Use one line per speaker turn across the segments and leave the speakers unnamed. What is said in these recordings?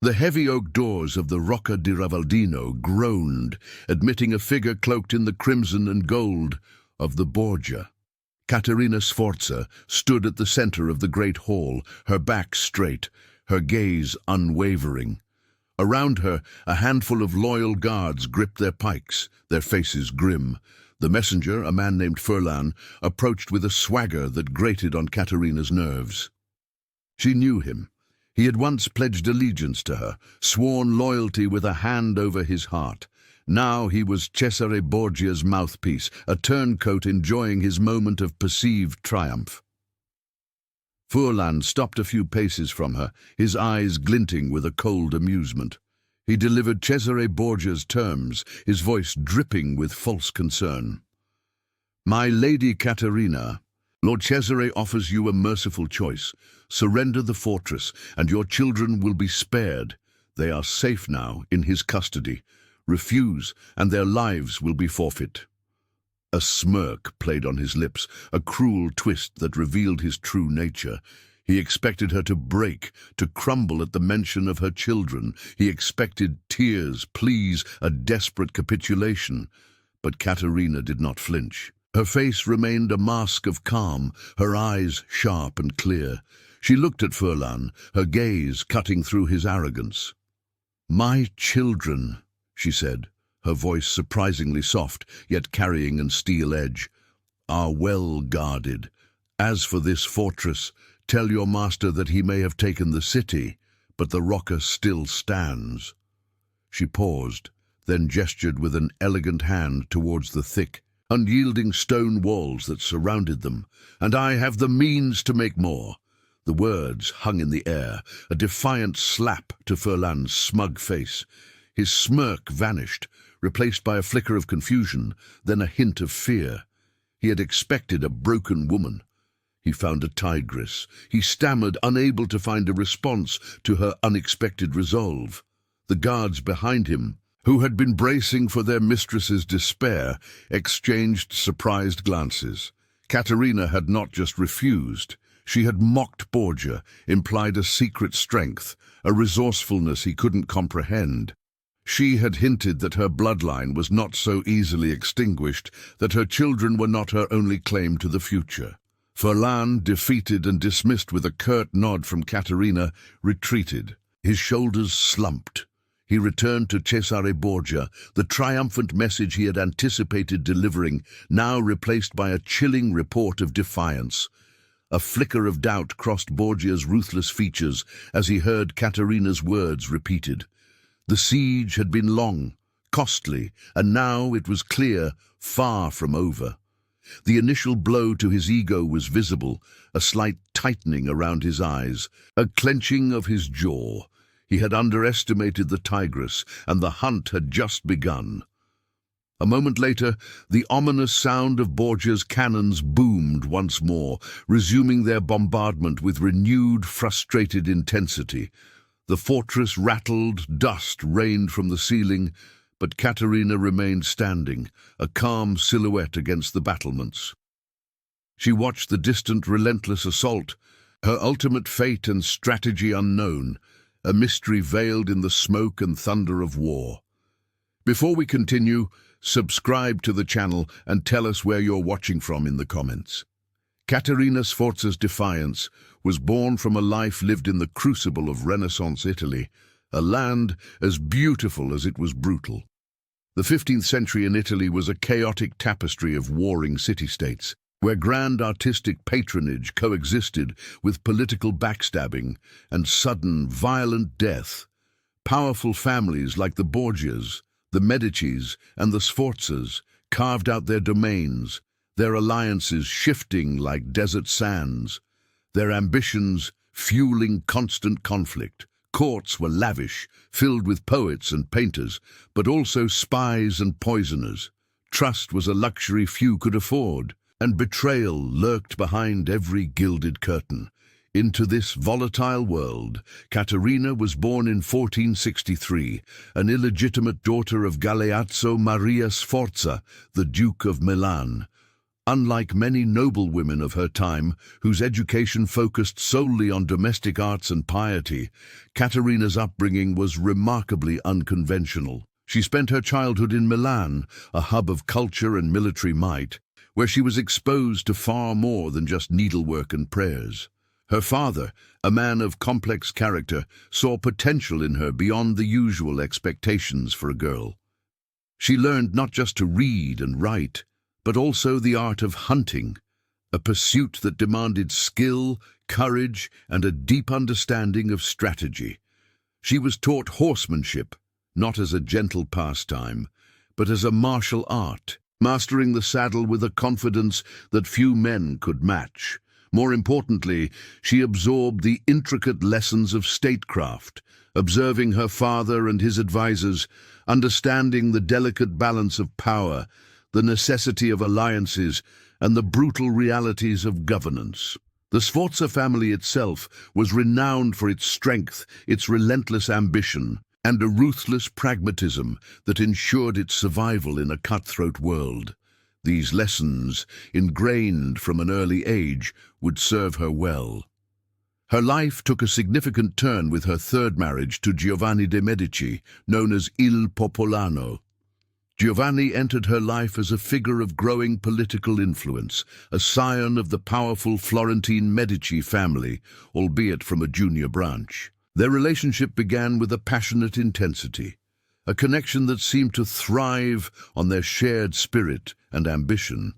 The heavy oak doors of the Rocca di Ravaldino groaned, admitting a figure cloaked in the crimson and gold of the Borgia. Caterina Sforza stood at the center of the great hall, her back straight, her gaze unwavering. Around her, a handful of loyal guards gripped their pikes, their faces grim. The messenger, a man named Furlan, approached with a swagger that grated on Caterina's nerves. She knew him. He had once pledged allegiance to her, sworn loyalty with a hand over his heart. Now he was Cesare Borgia's mouthpiece, a turncoat enjoying his moment of perceived triumph. Furlan stopped a few paces from her, his eyes glinting with a cold amusement. He delivered Cesare Borgia's terms, his voice dripping with false concern. "My lady Caterina, Lord Cesare offers you a merciful choice. Surrender the fortress, and your children will be spared. They are safe now in his custody. Refuse, and their lives will be forfeit." A smirk played on his lips, a cruel twist that revealed his true nature. He expected her to break, to crumble at the mention of her children. He expected tears, pleas, a desperate capitulation. But Caterina did not flinch. Her face remained a mask of calm, her eyes sharp and clear. She looked at Furlan, her gaze cutting through his arrogance. "My children," she said, her voice surprisingly soft, yet carrying an steel edge, "are well guarded. As for this fortress, tell your master that he may have taken the city, but the Rocca still stands." She paused, then gestured with an elegant hand towards the thick, unyielding stone walls that surrounded them. "And I have the means to make more." The words hung in the air, a defiant slap to Furlan's smug face. His smirk vanished, replaced by a flicker of confusion, then a hint of fear. He had expected a broken woman. He found a tigress. He stammered, unable to find a response to her unexpected resolve. The guards behind him, who had been bracing for their mistress's despair, exchanged surprised glances. Caterina had not just refused. She had mocked Borgia, implied a secret strength, a resourcefulness he couldn't comprehend. She had hinted that her bloodline was not so easily extinguished, that her children were not her only claim to the future. Furlan, defeated and dismissed with a curt nod from Caterina, retreated. His shoulders slumped. He returned to Cesare Borgia, the triumphant message he had anticipated delivering, now replaced by a chilling report of defiance. A flicker of doubt crossed Borgia's ruthless features as he heard Caterina's words repeated. The siege had been long, costly, and now it was clear, far from over. The initial blow to his ego was visible, a slight tightening around his eyes, a clenching of his jaw. He had underestimated the tigress, and the hunt had just begun. A moment later, the ominous sound of Borgia's cannons boomed once more, resuming their bombardment with renewed, frustrated intensity. The fortress rattled, dust rained from the ceiling, but Caterina remained standing, a calm silhouette against the battlements. She watched the distant, relentless assault, her ultimate fate and strategy unknown, a mystery veiled in the smoke and thunder of war. Before we continue, subscribe to the channel and tell us where you're watching from in the comments. Caterina Sforza's defiance was born from a life lived in the crucible of Renaissance Italy, a land as beautiful as it was brutal. The 15th century in Italy was a chaotic tapestry of warring city-states, where grand artistic patronage coexisted with political backstabbing and sudden, violent death. Powerful families like the Borgias, the Medicis, and the Sforzas carved out their domains, their alliances shifting like desert sands, their ambitions fueling constant conflict. Courts were lavish, filled with poets and painters, but also spies and poisoners. Trust was a luxury few could afford, and betrayal lurked behind every gilded curtain. Into this volatile world, Caterina was born in 1463, an illegitimate daughter of Galeazzo Maria Sforza, the Duke of Milan. Unlike many noble women of her time, whose education focused solely on domestic arts and piety, Caterina's upbringing was remarkably unconventional. She spent her childhood in Milan, a hub of culture and military might, where she was exposed to far more than just needlework and prayers. Her father, a man of complex character, saw potential in her beyond the usual expectations for a girl. She learned not just to read and write, but also the art of hunting, a pursuit that demanded skill, courage, and a deep understanding of strategy. She was taught horsemanship, not as a gentle pastime, but as a martial art, mastering the saddle with a confidence that few men could match. More importantly, she absorbed the intricate lessons of statecraft, observing her father and his advisors, understanding the delicate balance of power, the necessity of alliances, and the brutal realities of governance. The Sforza family itself was renowned for its strength, its relentless ambition, and a ruthless pragmatism that ensured its survival in a cutthroat world. These lessons, ingrained from an early age, would serve her well. Her life took a significant turn with her third marriage to Giovanni de' Medici, known as Il Popolano. Giovanni entered her life as a figure of growing political influence, a scion of the powerful Florentine Medici family, albeit from a junior branch. Their relationship began with a passionate intensity, a connection that seemed to thrive on their shared spirit and ambition.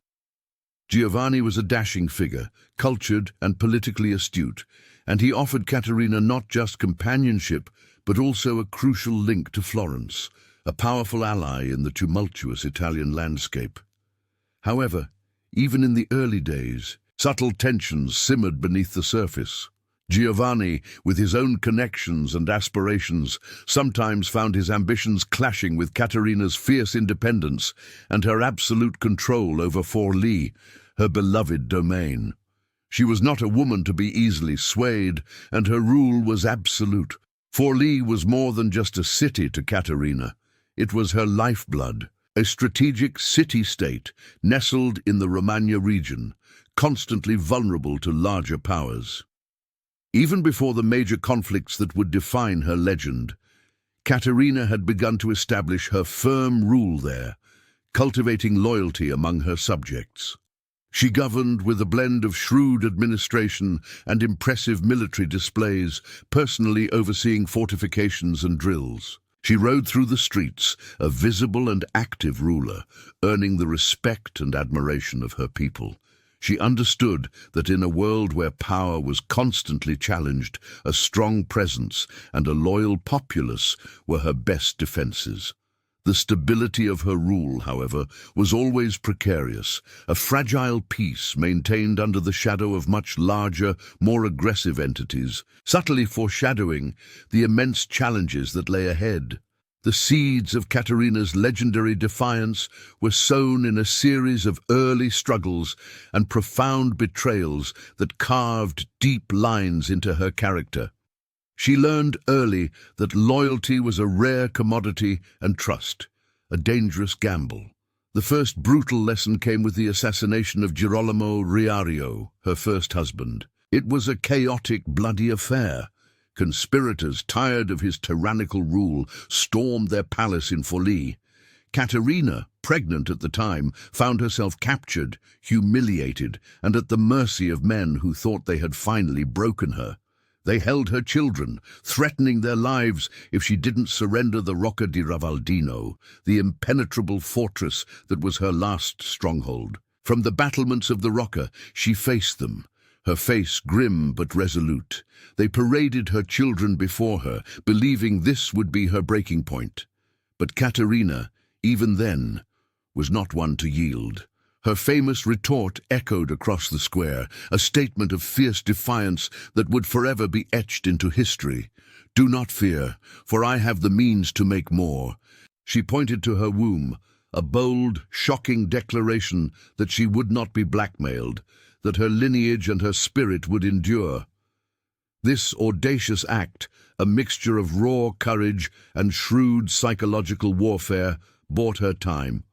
Giovanni was a dashing figure, cultured and politically astute, and he offered Caterina not just companionship, but also a crucial link to Florence, a powerful ally in the tumultuous Italian landscape. However, even in the early days, subtle tensions simmered beneath the surface. Giovanni, with his own connections and aspirations, sometimes found his ambitions clashing with Caterina's fierce independence and her absolute control over Forlì, her beloved domain. She was not a woman to be easily swayed, and her rule was absolute. Forlì was more than just a city to Caterina. It was her lifeblood, a strategic city-state nestled in the Romagna region, constantly vulnerable to larger powers. Even before the major conflicts that would define her legend, Caterina had begun to establish her firm rule there, cultivating loyalty among her subjects. She governed with a blend of shrewd administration and impressive military displays, personally overseeing fortifications and drills. She rode through the streets, a visible and active ruler, earning the respect and admiration of her people. She understood that in a world where power was constantly challenged, a strong presence and a loyal populace were her best defenses. The stability of her rule, however, was always precarious, a fragile peace maintained under the shadow of much larger, more aggressive entities, subtly foreshadowing the immense challenges that lay ahead. The seeds of Caterina's legendary defiance were sown in a series of early struggles and profound betrayals that carved deep lines into her character. She learned early that loyalty was a rare commodity and trust, a dangerous gamble. The first brutal lesson came with the assassination of Girolamo Riario, her first husband. It was a chaotic, bloody affair. Conspirators, tired of his tyrannical rule, stormed their palace in Forlì. Caterina, pregnant at the time, found herself captured, humiliated, and at the mercy of men who thought they had finally broken her. They held her children, threatening their lives if she didn't surrender the Rocca di Ravaldino, the impenetrable fortress that was her last stronghold. From the battlements of the Rocca, she faced them, her face grim but resolute. They paraded her children before her, believing this would be her breaking point. But Caterina, even then, was not one to yield. Her famous retort echoed across the square, a statement of fierce defiance that would forever be etched into history. "Do not fear, for I have the means to make more." She pointed to her womb, a bold, shocking declaration that she would not be blackmailed, that her lineage and her spirit would endure. This audacious act, a mixture of raw courage and shrewd psychological warfare, bought her time.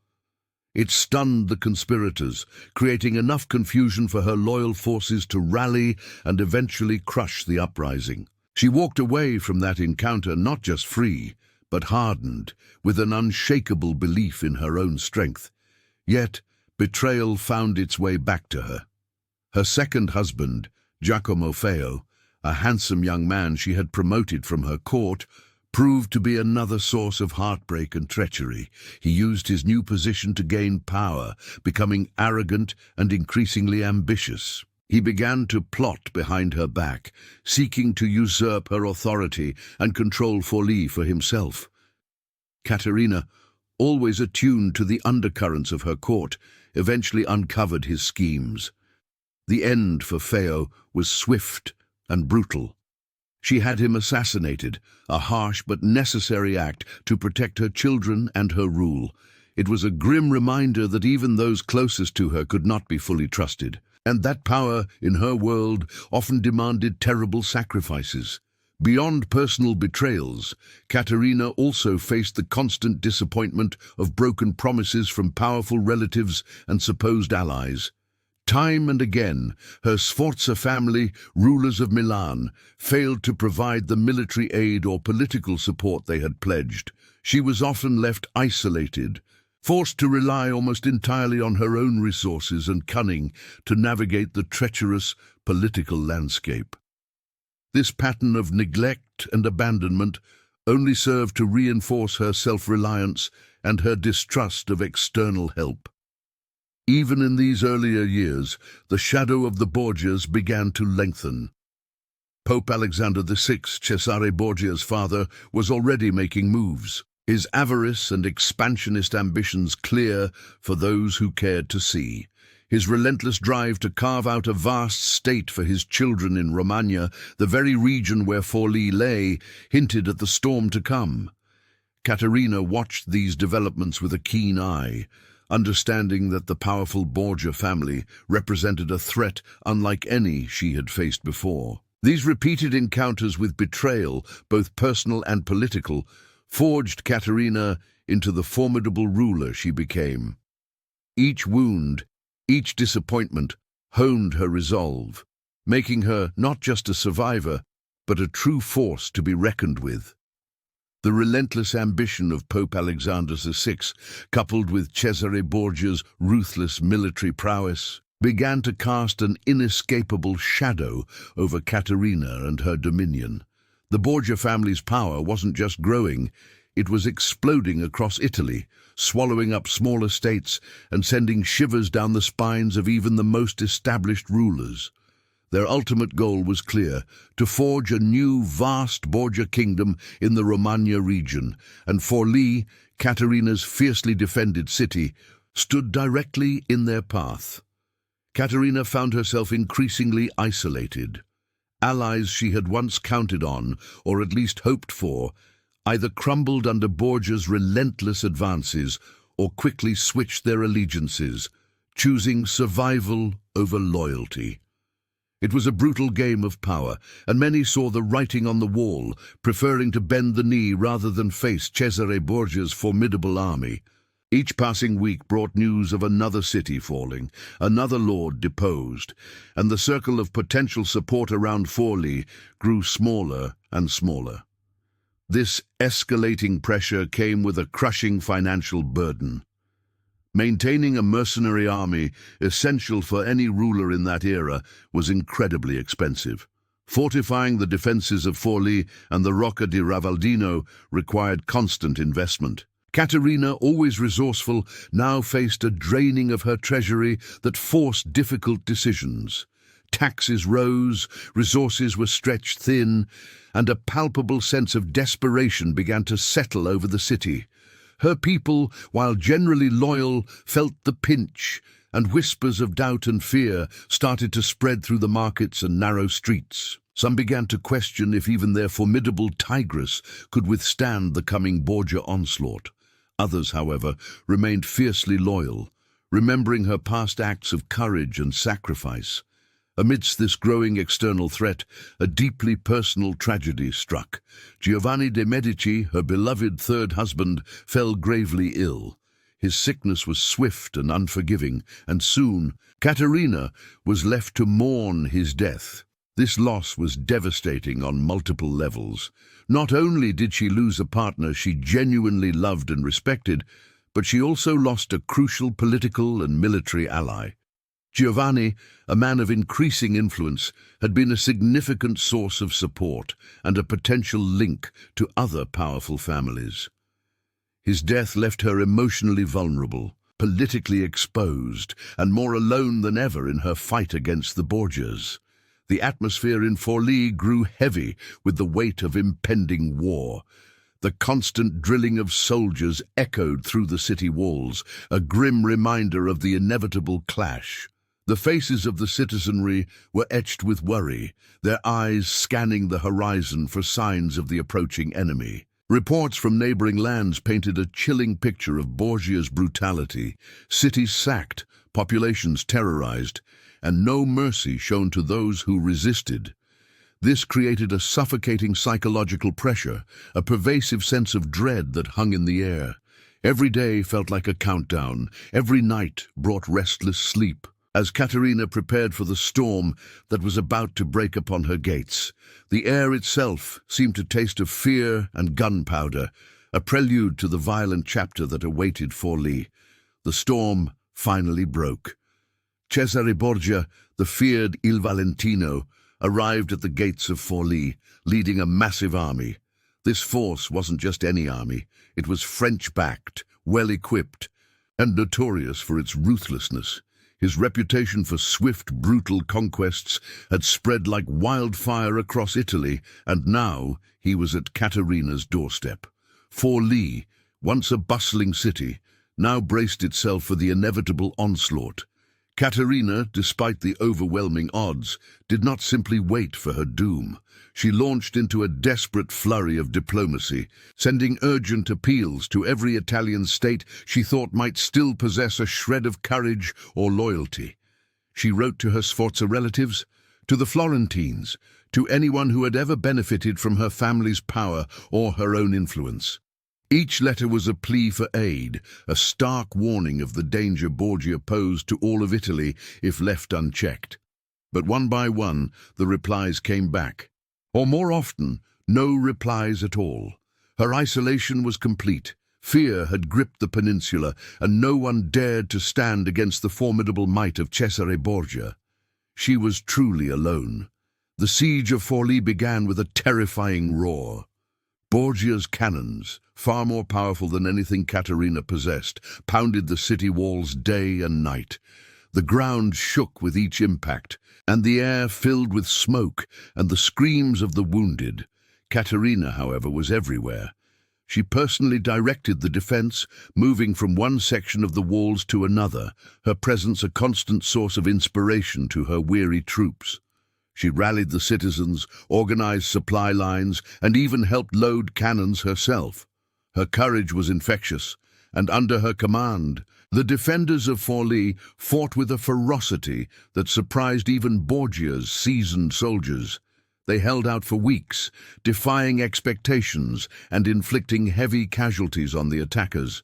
It stunned the conspirators, creating enough confusion for her loyal forces to rally and eventually crush the uprising. She walked away from that encounter not just free, but hardened, with an unshakable belief in her own strength. Yet, betrayal found its way back to her. Her second husband, Giacomo Feo, a handsome young man she had promoted from her court, proved to be another source of heartbreak and treachery. He used his new position to gain power, becoming arrogant and increasingly ambitious. He began to plot behind her back, seeking to usurp her authority and control Forlì for himself. Caterina, always attuned to the undercurrents of her court, eventually uncovered his schemes. The end for Feo was swift and brutal. She had him assassinated, a harsh but necessary act to protect her children and her rule. It was a grim reminder that even those closest to her could not be fully trusted, and that power, in her world, often demanded terrible sacrifices. Beyond personal betrayals, Caterina also faced the constant disappointment of broken promises from powerful relatives and supposed allies. Time and again, her Sforza family, rulers of Milan, failed to provide the military aid or political support they had pledged. She was often left isolated, forced to rely almost entirely on her own resources and cunning to navigate the treacherous political landscape. This pattern of neglect and abandonment only served to reinforce her self-reliance and her distrust of external help. Even in these earlier years, the shadow of the Borgias began to lengthen. Pope Alexander VI, Cesare Borgia's father, was already making moves, his avarice and expansionist ambitions clear for those who cared to see. His relentless drive to carve out a vast state for his children in Romagna, the very region where Forlì lay, hinted at the storm to come. Caterina watched these developments with a keen eye, understanding that the powerful Borgia family represented a threat unlike any she had faced before. These repeated encounters with betrayal, both personal and political, forged Caterina into the formidable ruler she became. Each wound, each disappointment, honed her resolve, making her not just a survivor, but a true force to be reckoned with. The relentless ambition of Pope Alexander VI, coupled with Cesare Borgia's ruthless military prowess, began to cast an inescapable shadow over Caterina and her dominion. The Borgia family's power wasn't just growing, it was exploding across Italy, swallowing up smaller states and sending shivers down the spines of even the most established rulers. Their ultimate goal was clear: to forge a new, vast Borgia kingdom in the Romagna region, and Forlì, Caterina's fiercely defended city, stood directly in their path. Caterina found herself increasingly isolated. Allies she had once counted on, or at least hoped for, either crumbled under Borgia's relentless advances or quickly switched their allegiances, choosing survival over loyalty. It was a brutal game of power, and many saw the writing on the wall, preferring to bend the knee rather than face Cesare Borgia's formidable army. Each passing week brought news of another city falling, another lord deposed, and the circle of potential support around Forlì grew smaller and smaller. This escalating pressure came with a crushing financial burden. Maintaining a mercenary army, essential for any ruler in that era, was incredibly expensive. Fortifying the defenses of Forlì and the Rocca di Ravaldino required constant investment. Caterina, always resourceful, now faced a draining of her treasury that forced difficult decisions. Taxes rose, resources were stretched thin, and a palpable sense of desperation began to settle over the city. Her people, while generally loyal, felt the pinch, and whispers of doubt and fear started to spread through the markets and narrow streets. Some began to question if even their formidable Tigress could withstand the coming Borgia onslaught. Others, however, remained fiercely loyal, remembering her past acts of courage and sacrifice. Amidst this growing external threat, a deeply personal tragedy struck. Giovanni de' Medici, her beloved third husband, fell gravely ill. His sickness was swift and unforgiving, and soon Caterina was left to mourn his death. This loss was devastating on multiple levels. Not only did she lose a partner she genuinely loved and respected, but she also lost a crucial political and military ally. Giovanni, a man of increasing influence, had been a significant source of support and a potential link to other powerful families. His death left her emotionally vulnerable, politically exposed, and more alone than ever in her fight against the Borgias. The atmosphere in Forlì grew heavy with the weight of impending war. The constant drilling of soldiers echoed through the city walls, a grim reminder of the inevitable clash. The faces of the citizenry were etched with worry, their eyes scanning the horizon for signs of the approaching enemy. Reports from neighboring lands painted a chilling picture of Borgia's brutality, cities sacked, populations terrorized, and no mercy shown to those who resisted. This created a suffocating psychological pressure, a pervasive sense of dread that hung in the air. Every day felt like a countdown, every night brought restless sleep. As Caterina prepared for the storm that was about to break upon her gates, the air itself seemed to taste of fear and gunpowder, a prelude to the violent chapter that awaited Forlì. The storm finally broke. Cesare Borgia, the feared Il Valentino, arrived at the gates of Forlì, leading a massive army. This force wasn't just any army. It was French-backed, well-equipped, and notorious for its ruthlessness. His reputation for swift, brutal conquests had spread like wildfire across Italy, and now he was at Caterina's doorstep. Forlì, once a bustling city, now braced itself for the inevitable onslaught. Caterina, despite the overwhelming odds, did not simply wait for her doom. She launched into a desperate flurry of diplomacy, sending urgent appeals to every Italian state she thought might still possess a shred of courage or loyalty. She wrote to her Sforza relatives, to the Florentines, to anyone who had ever benefited from her family's power or her own influence. Each letter was a plea for aid, a stark warning of the danger Borgia posed to all of Italy if left unchecked. But one by one, the replies came back. Or more often, no replies at all. Her isolation was complete. Fear had gripped the peninsula, and no one dared to stand against the formidable might of Cesare Borgia. She was truly alone. The siege of Forlì began with a terrifying roar. Borgia's cannons, far more powerful than anything Caterina possessed, pounded the city walls day and night. The ground shook with each impact, and the air filled with smoke and the screams of the wounded. Caterina, however, was everywhere. She personally directed the defense, moving from one section of the walls to another, her presence a constant source of inspiration to her weary troops. She rallied the citizens, organized supply lines, and even helped load cannons herself. Her courage was infectious, and under her command, the defenders of Forlì fought with a ferocity that surprised even Borgia's seasoned soldiers. They held out for weeks, defying expectations and inflicting heavy casualties on the attackers.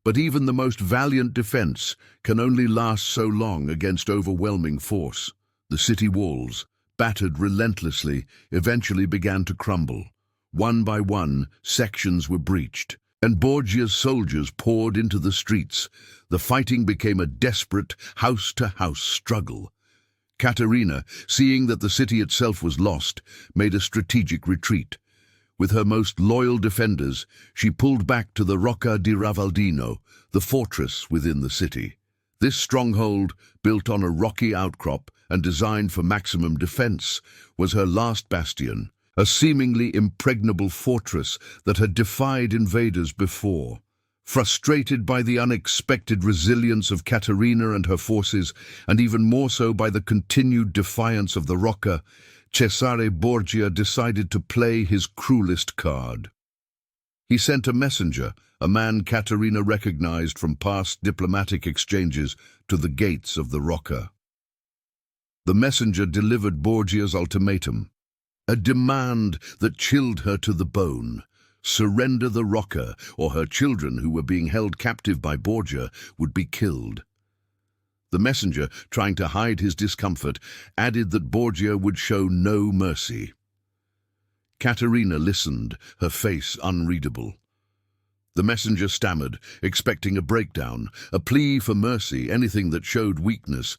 But even the most valiant defense can only last so long against overwhelming force. The city walls, battered relentlessly, eventually began to crumble. One by one, sections were breached, and Borgia's soldiers poured into the streets. The fighting became a desperate, house-to-house struggle. Caterina, seeing that the city itself was lost, made a strategic retreat. With her most loyal defenders, she pulled back to the Rocca di Ravaldino, the fortress within the city. This stronghold, built on a rocky outcrop and designed for maximum defense, was her last bastion, a seemingly impregnable fortress that had defied invaders before. Frustrated by the unexpected resilience of Caterina and her forces, and even more so by the continued defiance of the Rocca, Cesare Borgia decided to play his cruelest card. He sent a messenger, a man Caterina recognized from past diplomatic exchanges, to the gates of the Rocca. The messenger delivered Borgia's ultimatum, a demand that chilled her to the bone. surrender the Rocca, or her children who were being held captive by Borgia would be killed. The messenger, trying to hide his discomfort, added that Borgia would show no mercy. Caterina listened, her face unreadable. The messenger stammered, expecting a breakdown, a plea for mercy, anything that showed weakness.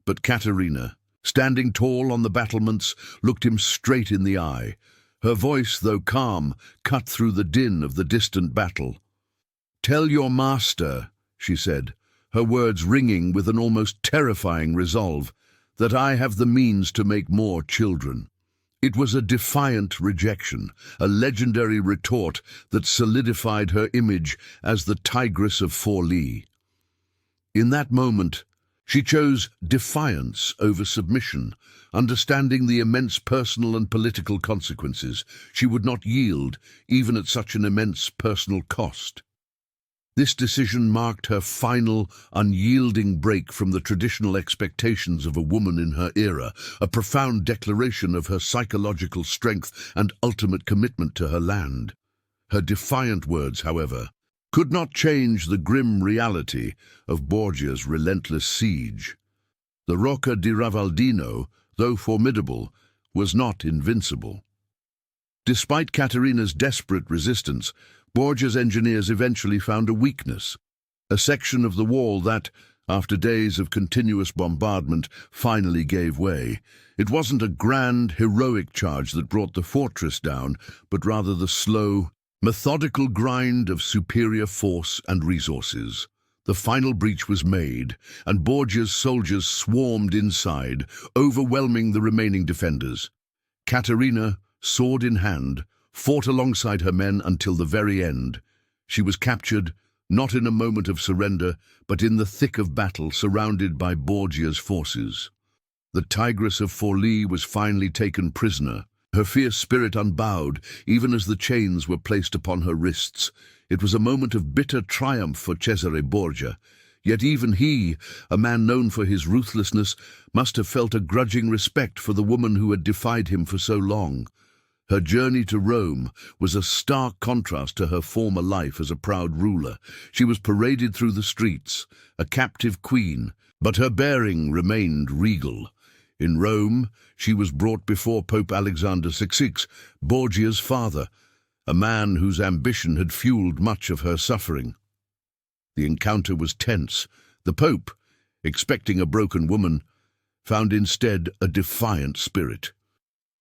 But Caterina, standing tall on the battlements, looked him straight in the eye. Her voice, though calm, cut through the din of the distant battle. "Tell your master," she said, her words ringing with an almost terrifying resolve, "that I have the means to make more children." It was a defiant rejection, a legendary retort that solidified her image as the Tigress of Forlì. In that moment, she chose defiance over submission, understanding the immense personal and political consequences. She would not yield, even at such an immense personal cost. This decision marked her final, unyielding break from the traditional expectations of a woman in her era, a profound declaration of her psychological strength and ultimate commitment to her land. Her defiant words, however, could not change the grim reality of Borgia's relentless siege. The Rocca di Ravaldino, though formidable, was not invincible. Despite Caterina's desperate resistance, Borgia's engineers eventually found a weakness, a section of the wall that, after days of continuous bombardment, finally gave way. It wasn't a grand, heroic charge that brought the fortress down, but rather the slow, methodical grind of superior force and resources. The final breach was made, and Borgia's soldiers swarmed inside, overwhelming the remaining defenders. Caterina, sword in hand, fought alongside her men until the very end. She was captured, not in a moment of surrender, but in the thick of battle, surrounded by Borgia's forces. The Tigress of Forlì was finally taken prisoner, her fierce spirit unbowed, even as the chains were placed upon her wrists. It was a moment of bitter triumph for Cesare Borgia, yet even he, a man known for his ruthlessness, must have felt a grudging respect for the woman who had defied him for so long. Her journey to Rome was a stark contrast to her former life as a proud ruler. She was paraded through the streets, a captive queen, but her bearing remained regal. In Rome, she was brought before Pope Alexander VI, Borgia's father, a man whose ambition had fueled much of her suffering. The encounter was tense. The Pope, expecting a broken woman, found instead a defiant spirit.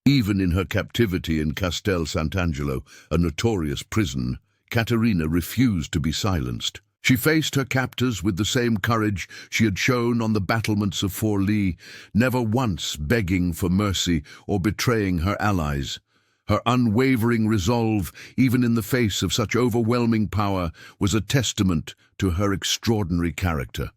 Even in her captivity in Castel Sant'Angelo, a notorious prison, Caterina refused to be silenced. She faced her captors with the same courage she had shown on the battlements of Forlì, never once begging for mercy or betraying her allies. Her unwavering resolve, even in the face of such overwhelming power, was a testament to her extraordinary character.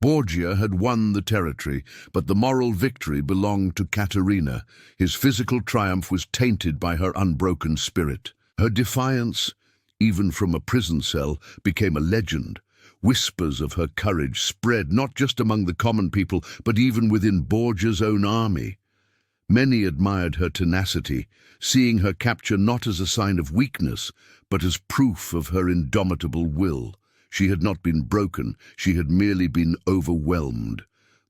Borgia had won the territory, but the moral victory belonged to Caterina. His physical triumph was tainted by her unbroken spirit. Her defiance, even from a prison cell, became a legend. Whispers of her courage spread not just among the common people, but even within Borgia's own army. Many admired her tenacity, seeing her capture not as a sign of weakness, but as proof of her indomitable will. She had not been broken, she had merely been overwhelmed.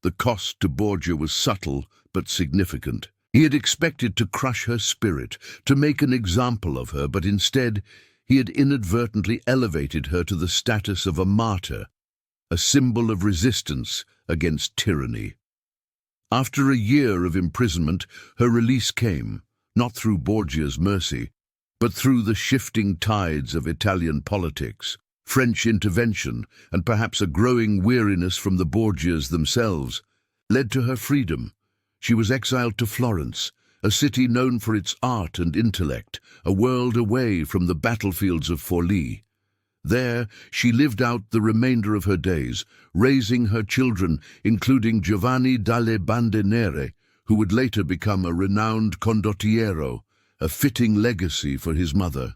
The cost to Borgia was subtle but significant. He had expected to crush her spirit, to make an example of her, but instead he had inadvertently elevated her to the status of a martyr, a symbol of resistance against tyranny. After a year of imprisonment, her release came, not through Borgia's mercy, but through the shifting tides of Italian politics, French intervention, and perhaps a growing weariness from the Borgias themselves, led to her freedom. She was exiled to Florence, a city known for its art and intellect, a world away from the battlefields of Forlì. There, she lived out the remainder of her days, raising her children, including Giovanni dalle Bande Nere, who would later become a renowned condottiero, a fitting legacy for his mother.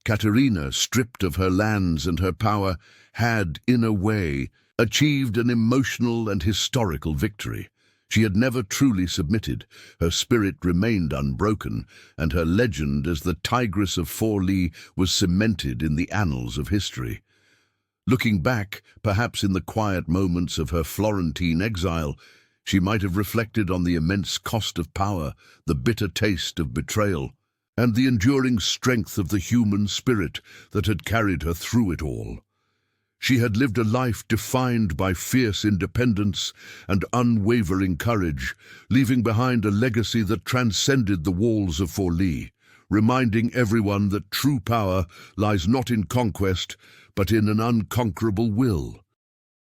Caterina, stripped of her lands and her power, had, in a way, achieved an emotional and historical victory. She had never truly submitted, her spirit remained unbroken, and her legend as the Tigress of Forlì was cemented in the annals of history. Looking back, perhaps in the quiet moments of her Florentine exile, she might have reflected on the immense cost of power, the bitter taste of betrayal, and the enduring strength of the human spirit that had carried her through it all. She had lived a life defined by fierce independence and unwavering courage, leaving behind a legacy that transcended the walls of Forlì, reminding everyone that true power lies not in conquest, but in an unconquerable will.